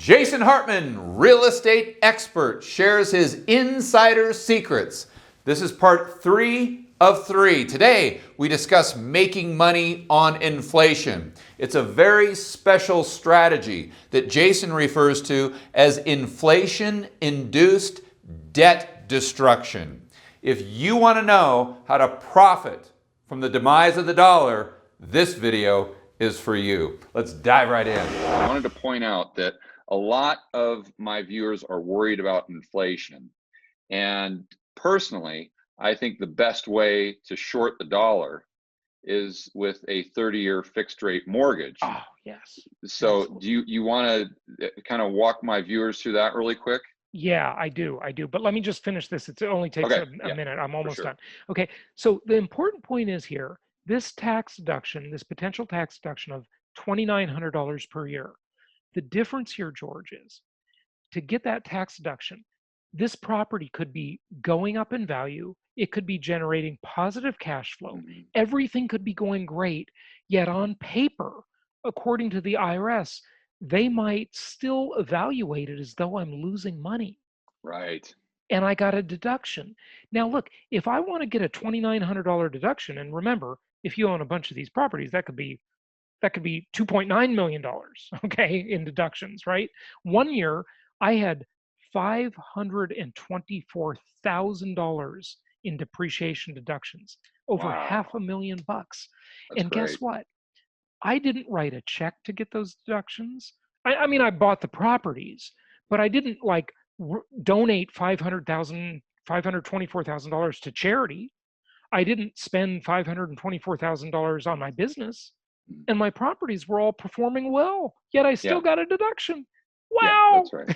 Jason Hartman, real estate expert, shares his insider secrets. This is part 3 of 3. Today, we discuss making money on inflation. It's a very special strategy that Jason refers to as inflation-induced debt destruction. If you want to know how to profit from the demise of the dollar, this video is for you. Let's dive right in. I wanted to point out that a lot of my viewers are worried about inflation. And personally, I think the best way to short the dollar is with a 30-year fixed rate mortgage. Oh, yes. So Absolutely. do you want to kind of walk my viewers through that really quick? Yeah, I do. But let me just finish this. It only takes Okay, a yeah, minute. I'm almost sure. done. Okay, so the important point is here, this tax deduction, this potential tax deduction of $2,900 per year. The difference here, George, is to get that tax deduction, this property could be going up in value. It could be generating positive cash flow. Mhm. Everything could be going great. Yet on paper, according to the IRS, they might still evaluate it as though I'm losing money Right. and I got a deduction. Now, look, if I want to get a $2,900 deduction, and remember, if you own a bunch of these properties, that could be $2.9 million, okay, in deductions, right? One year, I had $524,000 in depreciation deductions, over Wow, $500,000. that's And guess great. what? I didn't write a check to get those deductions. I mean, I bought the properties, but I didn't like donate $524,000 to charity. I didn't spend $524,000 on my business, Mm. and my properties were all performing well, yet I still Yeah, got a deduction. yeah, Wow. that's right.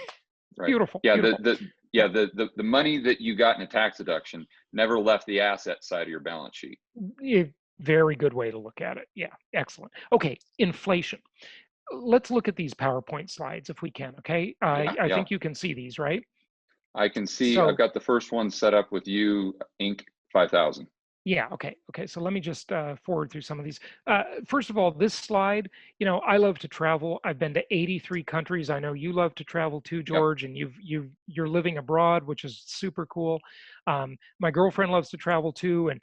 Right. Beautiful, Yeah, beautiful. yeah, the money that you got in a tax deduction never left the asset side of your balance sheet. Very good way to look at it. Yeah, excellent. Okay, inflation. Let's look at these PowerPoint slides if we can. Okay, Yeah, I yeah. think you can see these, right? I can see I've So got the first one set up with you, Inc. 5000. yeah, okay. So let me just forward through some of these. First of all, this slide, I love to travel. I've been to 83 countries. I know you love to travel too, Yep. George, and you're living abroad, which is super cool. My girlfriend loves to travel too, and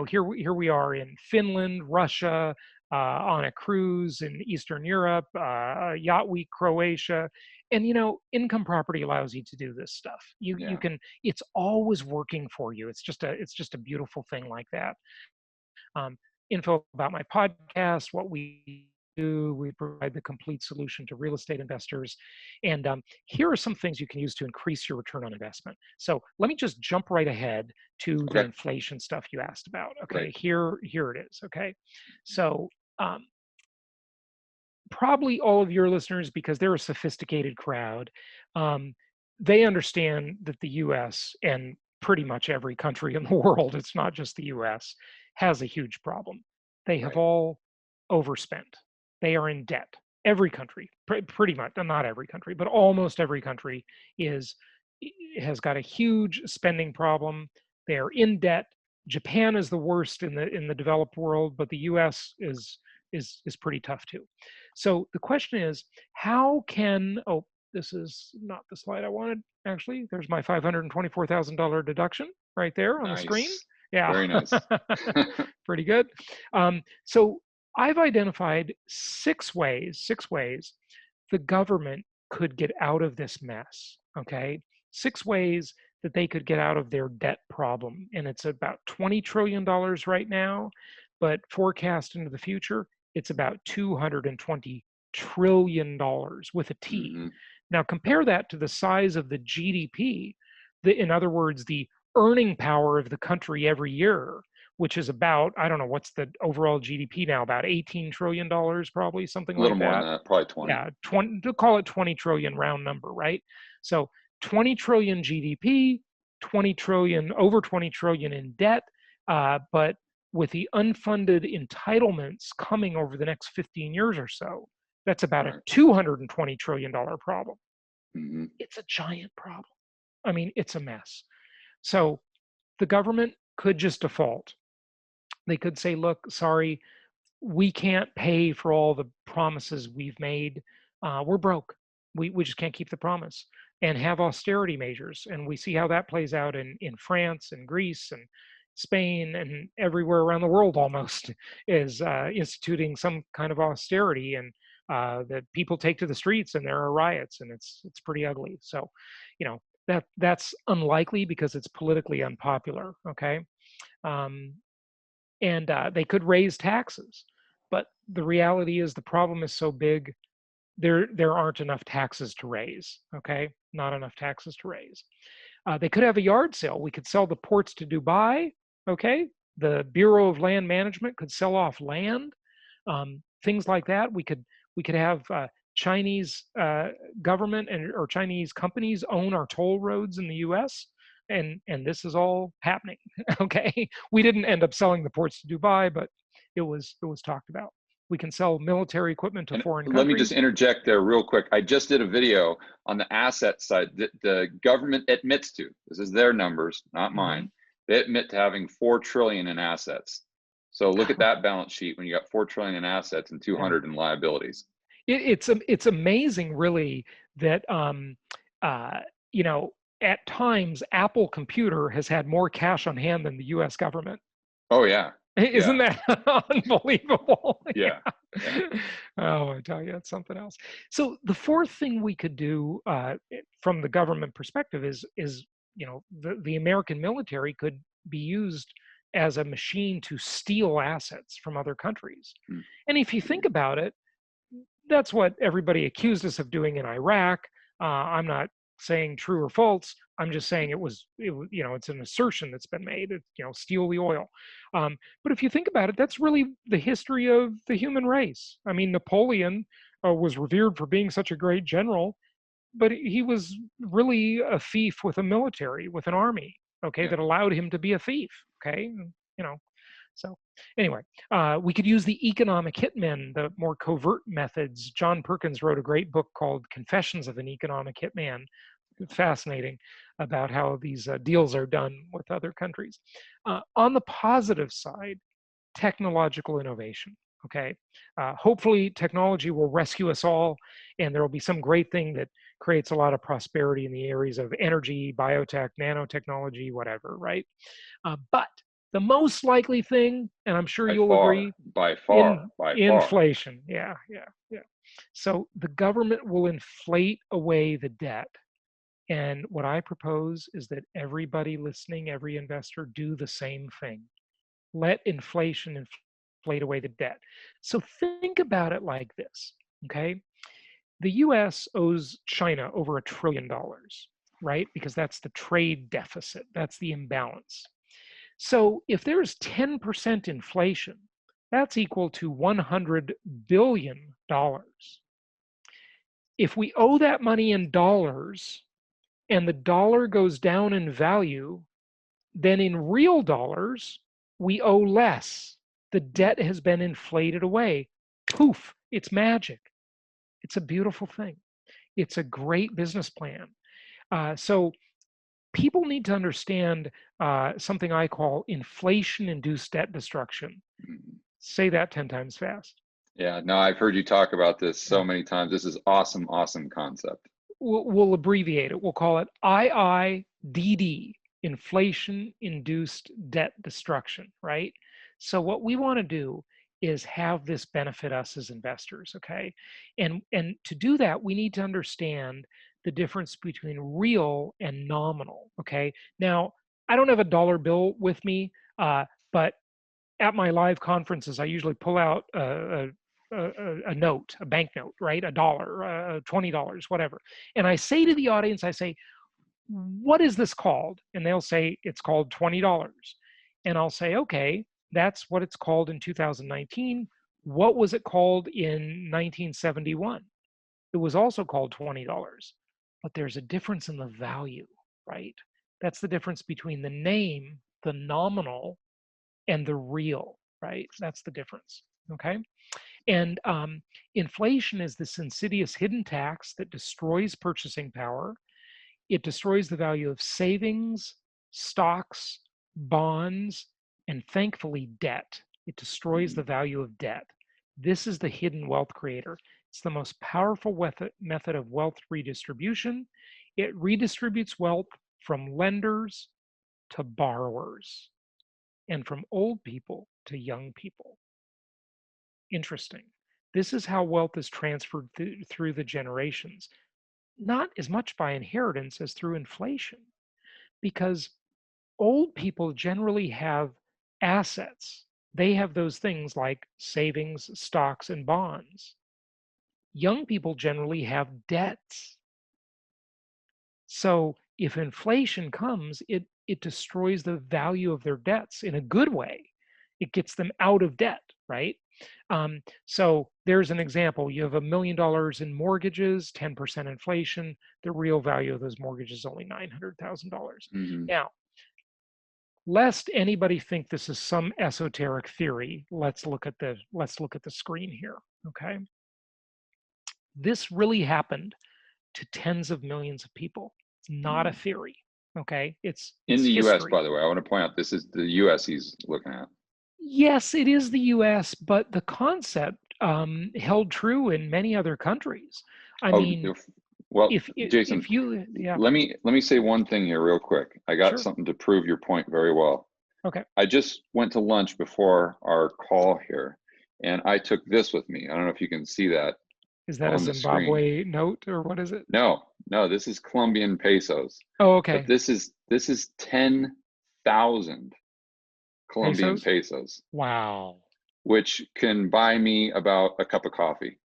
here we are in Finland, Russia, on a cruise in Eastern Europe, Yacht Week, Croatia, and income property allows you to do this stuff. You Yeah. can, it's always working for you. It's just a beautiful thing like that. um, Info about my podcast, what we do. We provide the complete solution to real estate investors. And here are some things you can use to increase your return on investment. So let me just jump right ahead to the Okay. inflation stuff you asked about. Great. Okay, here it is. Okay, so um, probably all of your listeners, because they're a sophisticated crowd, um, they understand that the US and pretty much every country in the world, it's not just the US, has a huge problem. They have Right. all overspent. They are in debt. Every country, pretty much, not every country, but almost every country is has got a huge spending problem. They are in debt. Japan is the worst in the developed world, but the US is pretty tough too. So the question is, how can, oh, this is not the slide I wanted. Actually, there's my $524,000 deduction right there on the screen. Nice. Yeah, Very nice. pretty good. So I've identified six ways the government could get out of this mess. Okay, 6 ways that they could get out of their debt problem. And it's about $20 trillion right now, but forecast into the future, it's about $220 trillion with a T. Hmm. Now compare that to the size of the GDP, in other words, the earning power of the country every year, which is about, I don't know, what's the overall GDP now, about $18 trillion, probably something A little like more than that. that, probably 20. Yeah, 20, to call it 20 trillion round number, right? So 20 trillion GDP, 20 trillion, over 20 trillion in debt, but with the unfunded entitlements coming over the next 15 years or so, that's about a Right. $220 trillion problem. Hmm. It's a giant problem. I mean, it's a mess. So the government could just default. They could say, look, sorry, we can't pay for all the promises we've made. We're broke. We just can't keep the promise, and have austerity measures. And we see how that plays out in France and Greece and Spain and everywhere around the world almost is instituting some kind of austerity, and that people take to the streets and there are riots, and it's pretty ugly. So, that's unlikely because it's politically unpopular. Okay, um, and they could raise taxes, but the reality is the problem is so big, there aren't enough taxes to raise. Okay, not enough taxes to raise. They could have a yard sale. We could sell the ports to Dubai. Okay, the Bureau of Land Management could sell off land. Things like that. We could have Chinese government or Chinese companies own our toll roads in the U.S. And this is all happening. Okay, we didn't end up selling the ports to Dubai, but it was talked about. We can sell military equipment to And foreign let me just countries. interject there real quick. I just did a video on the asset side that the government admits to. This is their numbers, not Mhm. mine. They admit to having 4 trillion in assets. So look at that balance sheet when you got 4 trillion in assets and Yeah. 200 in liabilities. It's amazing, really, that uh, you know at times Apple Computer has had more cash on hand than the U.S. government. Oh yeah. Isn't Yeah. that unbelievable? Yeah. Yeah. Oh, I tell you, it's something else. So the fourth thing we could do from the government perspective is the American military could be used as a machine to steal assets from other countries. Mm. And if you think about it, that's what everybody accused us of doing in Iraq. I'm not saying true or false. I'm just saying it's an assertion that's been made. Steal the oil. But if you think about it, that's really the history of the human race. I mean, Napoleon was revered for being such a great general, but he was really a thief with a military, with an army. Okay, Yeah. that allowed him to be a thief. Okay, you know, so anyway, we could use the economic hitmen, the more covert methods. John Perkins wrote a great book called Confessions of an Economic Hitman. Fascinating about how these deals are done with other countries. On the positive side, technological innovation. Okay, hopefully technology will rescue us all, and there will be some great thing that creates a lot of prosperity in the areas of energy, biotech, nanotechnology, whatever. Right? But the most likely thing, and I'm sure By you'll far, agree, by far, in by far. inflation. Yeah, yeah, yeah. So the government will inflate away the debt. And what I propose is that everybody listening, every investor, do the same thing. Let inflation inflate away the debt. So think about it like this, okay? The US owes China over $1 trillion, right? Because that's the trade deficit, that's the imbalance. So if there's 10% inflation, that's equal to $100 billion. If we owe that money in dollars and the dollar goes down in value, then in real dollars, we owe less. The debt has been inflated away. Poof, it's magic. It's a beautiful thing. It's a great business plan. So people need to understand something I call inflation induced debt destruction. Mhm. Say that 10 times fast. Yeah, no, I've heard you talk about this Yeah. so many times. This is awesome, awesome concept. We'll abbreviate it. We'll call it IIDD, inflation induced debt destruction, right? So what we want to do is have this benefit us as investors, okay? And to do that, we need to understand the difference between real and nominal, okay? Now, I don't have a dollar bill with me, but at my live conferences, I usually pull out a note, a bank note, right? $1, $20, whatever. And I say to the audience, I say, what is this called? And they'll say, it's called $20. And I'll say, okay, that's what it's called in 2019. What was it called in 1971? It was also called $20. But there's a difference in the value, right? That's the difference between the name, the nominal, and the real, right? That's the difference. Okay. And inflation is this insidious hidden tax that destroys purchasing power. It destroys the value of savings, stocks, bonds, and thankfully, debt. It destroys the Mhm. value of debt. This is the hidden wealth creator. It's the most powerful method of wealth redistribution. It redistributes wealth from lenders to borrowers and from old people to young people. Interesting. This is how wealth is transferred through the generations, not as much by inheritance as through inflation, because old people generally have assets. They have those things like savings, stocks, and bonds. Young people generally have debts. So if inflation comes, it destroys the value of their debts in a good way. It gets them out of debt, right? So there's an example. You have $1 million in mortgages, 10% inflation. The real value of those mortgages is only $900,000. Hmm. Now, lest anybody think this is some esoteric theory, let's look at the screen here. Okay, this really happened to tens of millions of people. It's not a theory. Okay, it's In the U.S., history. by the way, I want to point out this is the U.S. he's looking at. Yes, it is the U.S., but the concept held true in many other countries. I Oh, mean, well, if Jason, you, yeah, let me say one thing here real quick. I got sure, something to prove your point very well. okay. I just went to lunch before our call here, and I took this with me. I don't know if you can see that Is that a on the screen. Zimbabwe note or what is it? No, this is Colombian pesos, Oh, but okay. this is 10,000 Colombian Pesos? pesos, Wow. which can buy me about a cup of coffee.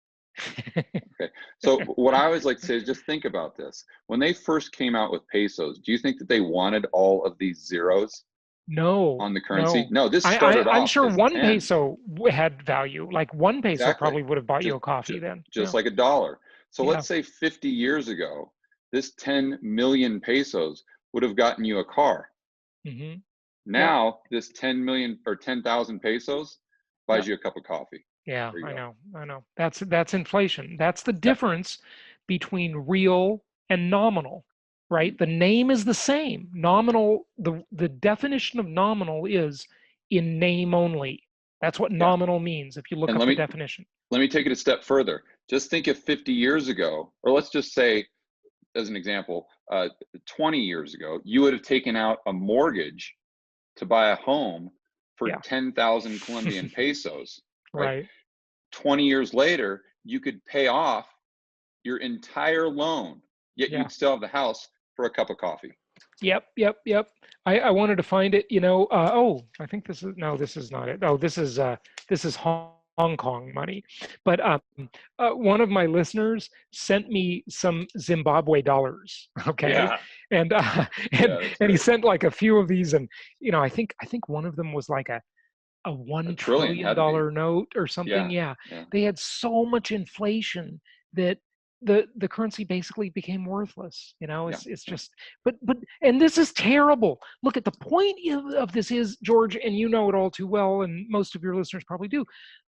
Okay. So what I always like to say is just think about this. When they first came out with pesos, do you think that they wanted all of these zeros No, on the currency? no. No, this I, started I'm off sure as one 10. peso had value. Like one peso Exactly. probably would have bought you Just, a coffee just, then. just like a dollar. So Yeah. let's say 50 years ago, this 10 million pesos would have gotten you a car. Mm-hmm. Yep. Now, this 10 million or 10,000 pesos buys Yep. you a cup of coffee. Yeah, There you I go. know. I know. That's inflation. That's the That, difference between real and nominal, right? mhm. The name is the same. Nominal, the definition of nominal is in name only. That's what Yeah. nominal means if you look And up the definition. let me take it a step further. Just think if 50 years ago, or let's just say, as an example, 20 years ago, you would have taken out a mortgage to buy a home for Yeah. 10,000 Colombian pesos, right? Right. 20 years later, you could pay off your entire loan, yet Yeah. you'd still have the house for a cup of coffee. Yep, yep, yep. I wanted to find it, oh, I think this is no, this is not it. Oh, this is Hong Kong money. But one of my listeners sent me some Zimbabwe dollars, okay? Yeah, And yeah, that's and he great. sent like a few of these, and I think one of them was like a A $1 trillion trillion had to be. dollar note or something. Yeah, Yeah, yeah, they had so much inflation that the currency basically became worthless. yeah, It's yeah. just, but and this is terrible. Look, at the point of this is, George, and you know it all too well, and most of your listeners probably do.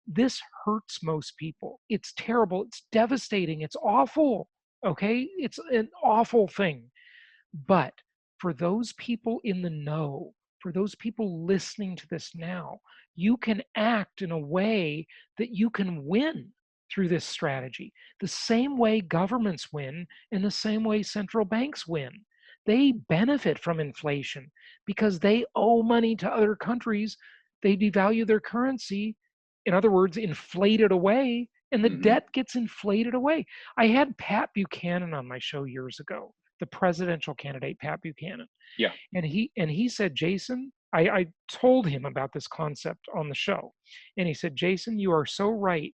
This hurts most people. It's terrible. It's devastating. It's awful. Okay, it's an awful thing. But for those people in the know, for those people listening to this now, you can act in a way that you can win through this strategy. The same way governments win and the same way central banks win. They benefit from inflation because they owe money to other countries. They devalue their currency, in other words, inflate it away, and the Hmm. debt gets inflated away. I had Pat Buchanan on my show years ago, the presidential candidate Pat Buchanan, Yeah. and he said, Jason, I told him about this concept on the show, and he said, Jason, you are so right.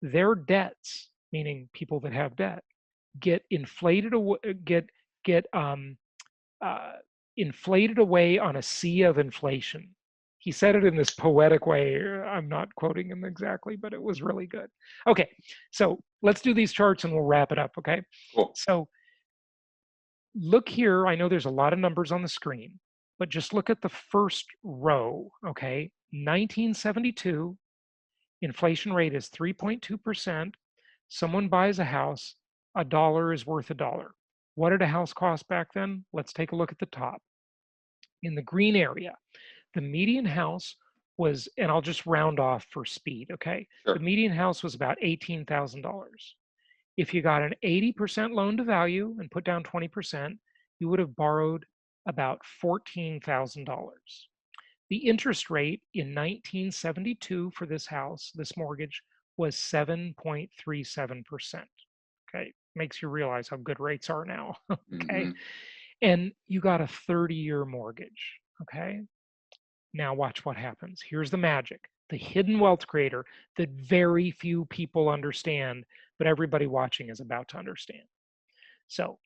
Their debts, meaning people that have debt, get inflated away, get uh, inflated away on a sea of inflation. He said it in this poetic way. I'm not quoting him exactly, but it was really good. Okay, so let's do these charts and we'll wrap it up. Okay, Cool. so look here. I know there's a lot of numbers on the screen, but just look at the first row. Okay, 1972, inflation rate is 3.2%. Someone buys a house, a dollar is worth a dollar. What did a house cost back then? Let's take a look at the top. In the green area, the median house was, and I'll just round off for speed, okay? The Sure. median house was about $18,000. If you got an 80% loan to value and put down 20%, you would have borrowed about $14,000. The interest rate in 1972 for this house, this mortgage, was 7.37%. Okay, makes you realize how good rates are now. Okay, Mm-hmm. and you got a 30-year mortgage. Okay, now watch what happens. Here's the magic, the hidden wealth creator that very few people understand, but everybody watching is about to understand. So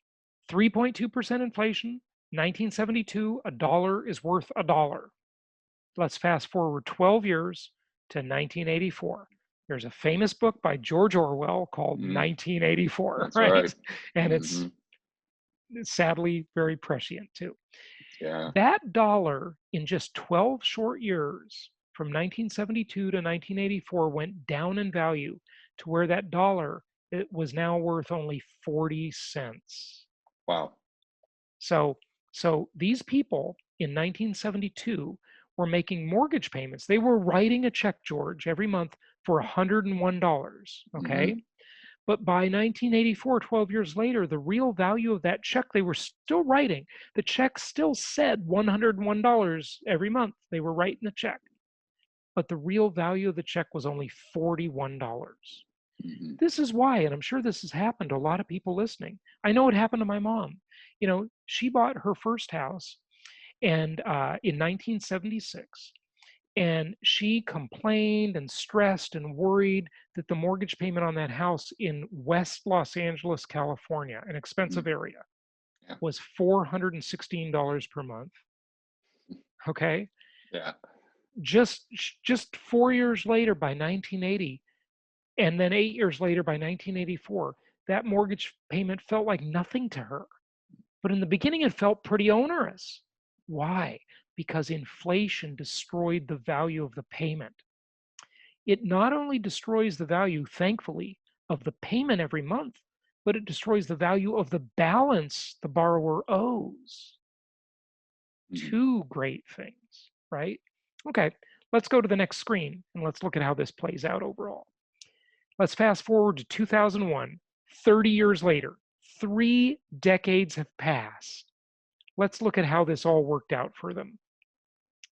3.2% inflation, 1972, a dollar is worth a dollar. Let's fast forward 12 years to 1984. There's a famous book by George Orwell called Mm-hmm. 1984, That's right. right? And Mm-hmm. it's sadly very prescient too. Yeah. That dollar in just 12 short years from 1972 to 1984 went down in value to where that dollar, it was now worth only 40 cents. Wow. So, so these people in 1972 were making mortgage payments. They were writing a check, George, every month for $101. Mm-hmm. Okay. But by 1984, 12 years later, the real value of that check they were still writing, the check still said $101 every month. They were writing the check. But the real value of the check was only $41. Mm-hmm. This is why, and I'm sure this has happened to a lot of people listening. I know it happened to my mom. You know, she bought her first house and in 1976, and she complained and stressed and worried that the mortgage payment on that house in West Los Angeles, California, an expensive Mm-hmm. area, Yeah. was $416 per month. Okay, Yeah. just 4 years later, by 1980, and then 8 years later, by 1984, that mortgage payment felt like nothing to her. But in the beginning, it felt pretty onerous. Why? Because inflation destroyed the value of the payment. It not only destroys the value, thankfully, of the payment every month, but it destroys the value of the balance the borrower owes. Mm-hmm. Two great things, right? Okay, let's go to the next screen and let's look at how this plays out overall. Let's fast forward to 2001, 30 years later. 3 decades have passed. Let's look at how this all worked out for them,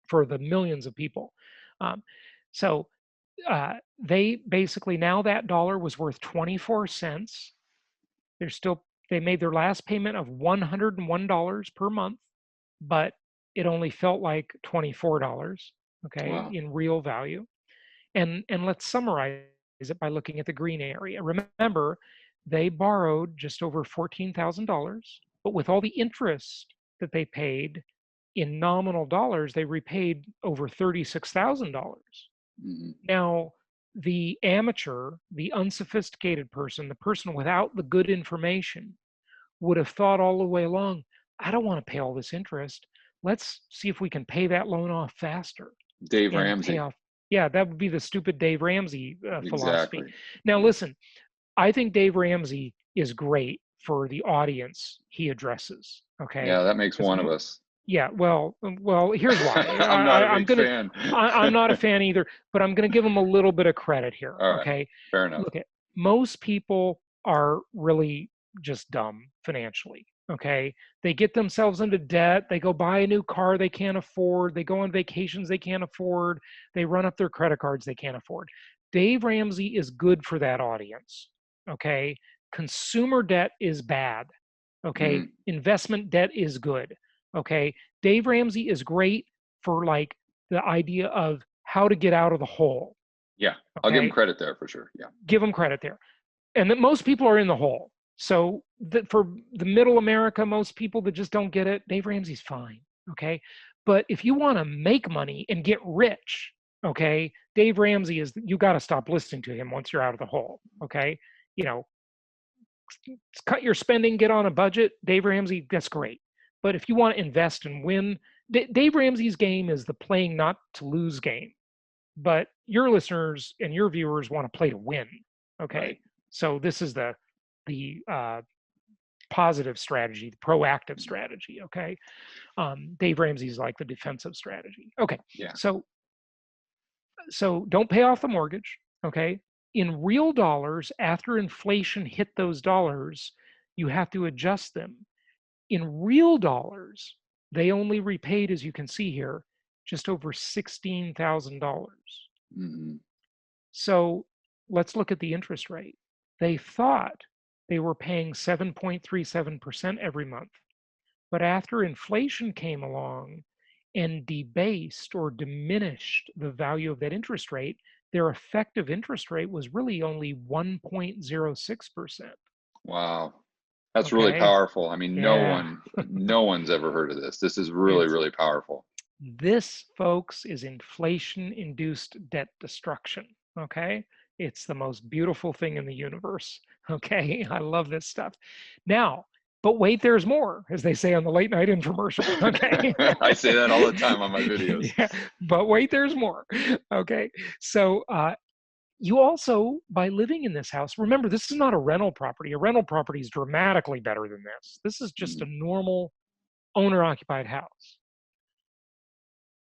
for the millions of people. Um, so they basically, now that dollar was worth 24 cents. They made their last payment of $101 per month, but it only felt like $24, okay, Wow. in real value. And let's summarize it by looking at the green area. Remember, they borrowed just over $14,000, but with all the interest that they paid in nominal dollars, they repaid over $36,000. Mm-hmm. Now, the amateur, the unsophisticated person, the person without the good information would have thought all the way along, I don't want to pay all this interest. Let's see if we can pay that loan off faster Dave and pay Ramsey. off. Yeah, that would be the stupid Dave Ramsey philosophy. Exactly. Now, Yeah. listen, I think Dave Ramsey is great for the audience he addresses. Okay, Yeah, that makes because one of us. yeah, well, here's why. I'm not a big fan. I'm not a fan either, but I'm gonna give him a little bit of credit here. All right. Okay, Fair enough. look at, most people are really just dumb financially. Okay, they get themselves into debt. They go buy a new car they can't afford. They go on vacations they can't afford. They run up their credit cards they can't afford. Dave Ramsey is good for that audience. Okay, consumer debt is bad. Okay, Mm-hmm. investment debt is good. Okay, Dave Ramsey is great for like the idea of how to get out of the hole. Yeah, I'll give him Okay, credit there for sure. Yeah. give him credit there. And that most people are in the hole. So that for the middle America, most people that just don't get it, Dave Ramsey's fine. Okay, but if you want to make money and get rich, okay, Dave Ramsey is, you got to stop listening to him once you're out of the hole. Okay, you know, cut your spending, get on a budget. Dave Ramsey, that's great. But if you want to invest and win, Dave Ramsey's game is the playing not to lose game. But your listeners and your viewers want to play to win. Okay, Right. so this is the positive strategy, the proactive strategy. Okay, Dave Ramsey's like the defensive strategy. Okay, Yeah. so So don't pay off the mortgage, okay? In real dollars, after inflation hit those dollars, you have to adjust them. In real dollars, they only repaid, as you can see here, just over $16,000. Mm-hmm. So let's look at the interest rate. They thought they were paying 7.37% every month. But after inflation came along and debased or diminished the value of that interest rate, their effective interest rate was really only 1.06%. Wow. That's really Okay. powerful. I mean, Yeah. no one's ever heard of this. This is really, It's really powerful. This, folks, is inflation induced debt destruction. Okay. It's the most beautiful thing in the universe. Okay. I love this stuff. Now, but wait, there's more, as they say on the late night infomercial. Okay. I say that all the time on my videos. Yeah, but wait, there's more. Okay. So, you also, by living in this house, remember, this is not a rental property. A rental property is dramatically better than this. This is just a normal owner occupied house.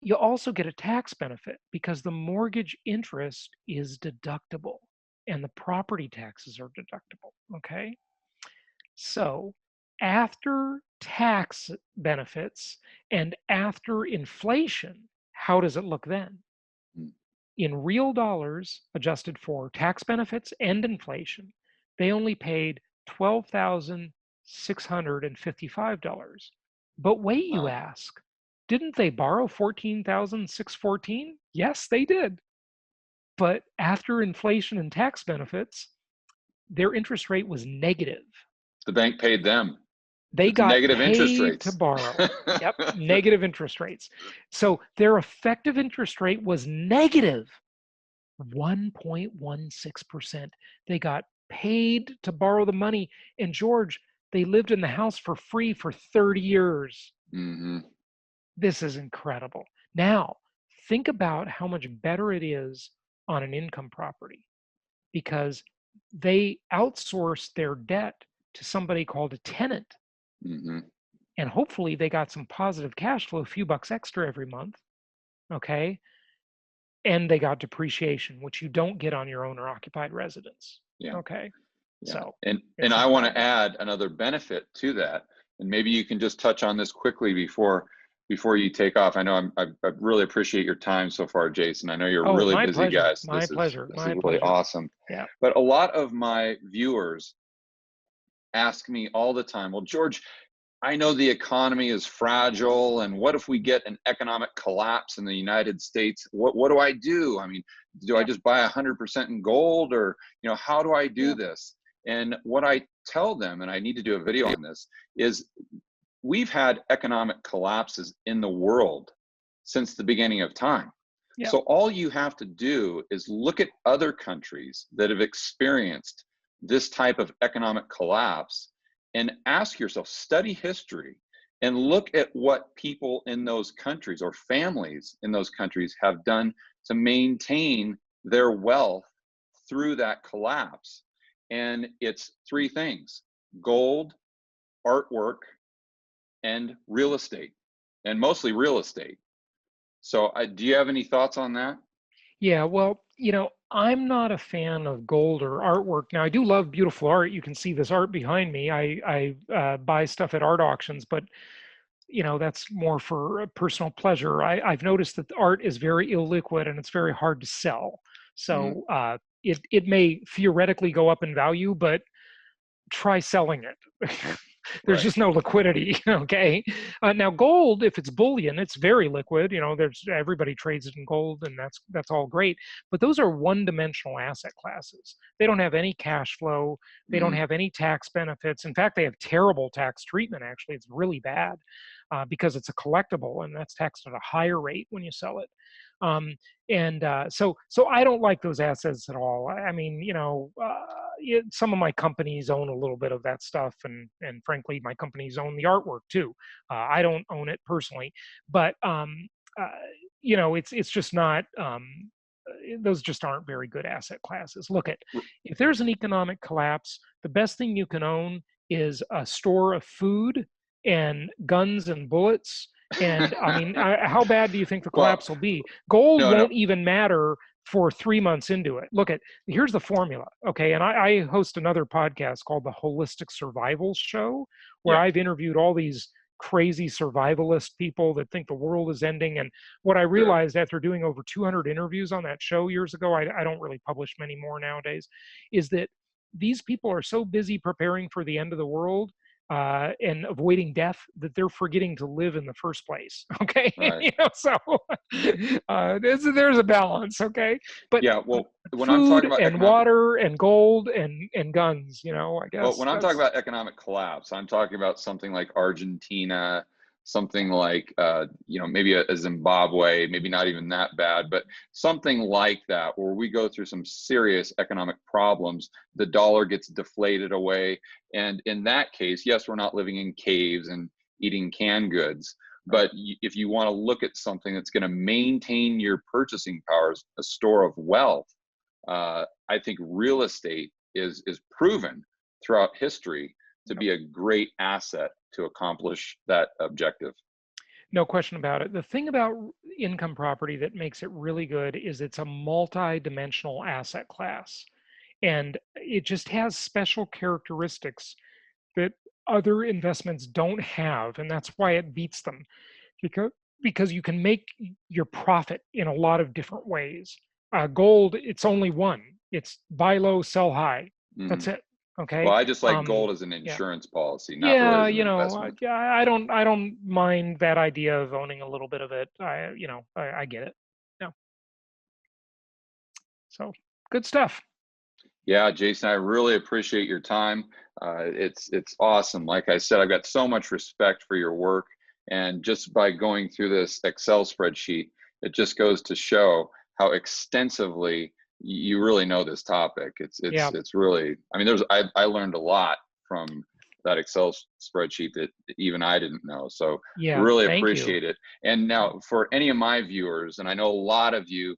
You also get a tax benefit because the mortgage interest is deductible and the property taxes are deductible. Okay. So after tax benefits and after inflation, how does it look then? Mm. In real dollars, adjusted for tax benefits and inflation, they only paid $12,655. But wait, you Wow. ask, didn't they borrow $14,614? Yes, they did. But after inflation and tax benefits, their interest rate was negative. The bank paid them. They It's got negative interest paid to rates. borrow. Yep, negative interest rates. So their effective interest rate was negative 1.16%. They got paid to borrow the money. And George, they lived in the house for free for 30 years. Mm-hmm. This is incredible. Now, think about how much better it is on an income property because they outsourced their debt to somebody called a tenant. Mm-hmm. And hopefully they got some positive cash flow, a few bucks extra every month. Okay. And they got depreciation, which you don't get on your owner occupied residence. Yeah. Okay. Yeah. So And it's I want to incredible. add another benefit to that. And maybe you can just touch on this quickly before you take off. I know I really appreciate your time so far, Jason. I know you're a Oh, really my busy pleasure. guy, so My pleasure. this is My really pleasure. awesome. Yeah. But a lot of my viewers ask me all the time, well, George, I know the economy is fragile, and what if we get an economic collapse in the United States? What do I do? I mean, do I Yeah. just buy 100% in gold, or how do I do Yeah. this? And what I tell them, and I need to do a video on this, is we've had economic collapses in the world since the beginning of time. Yeah. So all you have to do is look at other countries that have experienced this type of economic collapse and ask yourself, study history and look at what people in those countries or families in those countries have done to maintain their wealth through that collapse. And it's three things: gold, artwork, and real estate, and mostly real estate. So do you have any thoughts on that? Yeah. Well, I'm not a fan of gold or artwork. Now, I do love beautiful art. You can see this art behind me. I buy stuff at art auctions, but that's more for personal pleasure. I've noticed that the art is very illiquid and it's very hard to sell. Mm, So it may theoretically go up in value, but try selling it. There's right. just no liquidity. Okay. Now gold, if it's bullion, it's very liquid. There's everybody trades it in gold, and that's all great. But those are one-dimensional asset classes. They don't have any cash flow. They don't Mm, have any tax benefits. In fact, they have terrible tax treatment. Actually, it's really bad because it's a collectible, and that's taxed at a higher rate when you sell it. So I don't like those assets at all. I mean, some of my companies own a little bit of that stuff, and frankly, my companies own the artwork too. I don't own it personally, but it's just not. Those just aren't very good asset classes. Look at, if there's an economic collapse, the best thing you can own is a store of food and guns and bullets And I mean, how bad do you think the Well, collapse will be? Gold no, no. won't even matter for 3 months into it. Look at, here's the formula. Okay. And I host another podcast called the Holistic Survival Show, where Yeah, I've interviewed all these crazy survivalist people that think the world is ending. And what I sure. realized after doing over 200 interviews on that show years ago, I don't really publish many more nowadays, is that these people are so busy preparing for the end of the world and avoiding death that they're forgetting to live in the first place. Okay, Right. so there's a balance. Okay, but Yeah. Well, when I'm talking food about and economic, water and gold and guns. I well, guess when I'm talking that's about economic collapse, I'm talking about something like Argentina, something like, maybe a Zimbabwe, maybe not even that bad, but something like that, where we go through some serious economic problems. The dollar gets deflated away. And in that case, yes, we're not living in caves and eating canned goods. But if you want to look at something that's going to maintain your purchasing powers, a store of wealth, I think real estate is proven throughout history to be a great asset to accomplish that objective. no question about it. The thing about income property that makes it really good is it's a multi-dimensional asset class, and it just has special characteristics that other investments don't have, and that's why it beats them, because because you can make your profit in a lot of different ways. Gold, it's only one. It's buy low, sell high. Hmm. That's it. Well, Okay. I just like Um, gold as an yeah, insurance policy, not really yeah. as an investment. Yeah, I don't mind that idea of owning a little bit of it. I get it. Yeah. So good stuff. Yeah, Jason, I really appreciate your time. It's awesome. Like I said, I've got so much respect for your work, and just by going through this Excel spreadsheet, it just goes to show how extensively you really know this topic. Yeah. It's really. I mean, I learned a lot from that Excel spreadsheet that even I didn't know. So Yeah. really Thank you. appreciate it. And now for any of my viewers, and I know a lot of you,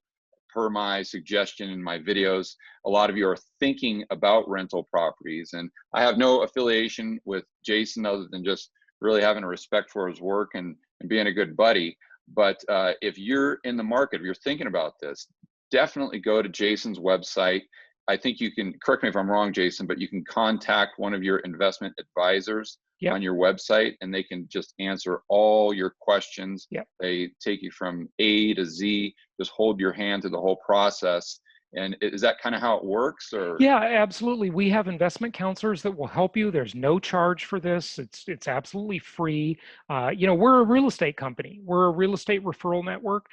per my suggestion in my videos, a lot of you are thinking about rental properties. And I have no affiliation with Jason other than just really having a respect for his work and being a good buddy. But if you're in the market, if you're thinking about this, definitely go to Jason's website. I think you can, correct me if I'm wrong, Jason, but you can contact one of your investment advisors Yep. on your website, and they can just answer all your questions. Yep. They take you from A to Z, just hold your hand through the whole process. And is that kind of how it works, or? Yeah, absolutely. We have investment counselors that will help you. There's no charge for this. It's absolutely free. We're a real estate company. We're a real estate referral network.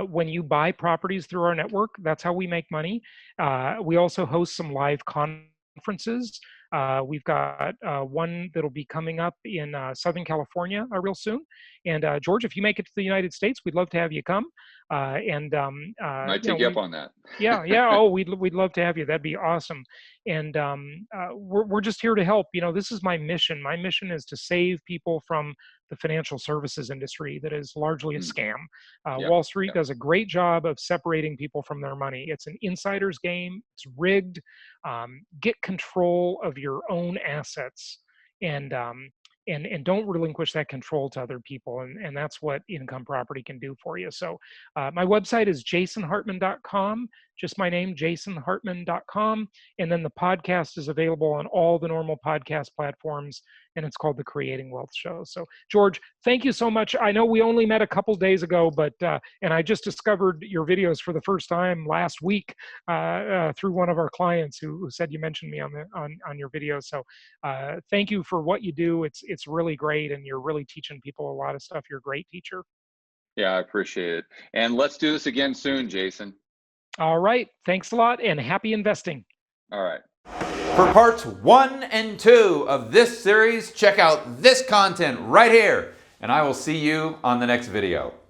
When you buy properties through our network, that's how we make money. We also host some live conferences. We've got one that'll be coming up in Southern California real soon. And George, if you make it to the United States, we'd love to have you come. Might take you up We on that. yeah, yeah. Oh, we'd love to have you. That'd be awesome. And we're just here to help. This is my mission. My mission is to save people from the financial services industry that is largely a Mm, scam. yeah, Wall Street yeah. does a great job of separating people from their money. It's an insider's game. It's rigged. Get control of your own assets, and and don't relinquish that control to other people. And that's what income property can do for you. So my website is jasonhartman.com, just my name, jasonhartman.com. And then the podcast is available on all the normal podcast platforms, and it's called The Creating Wealth Show. So, George, thank you so much. I know we only met a couple days ago, but and I just discovered your videos for the first time last week through one of our clients who said you mentioned me on your videos. So, thank you for what you do. It's really great, and you're really teaching people a lot of stuff. You're a great teacher. Yeah, I appreciate it. And let's do this again soon, Jason. All right. Thanks a lot, and happy investing. All right. For parts 1 and 2 of this series, check out this content right here, and I will see you on the next video.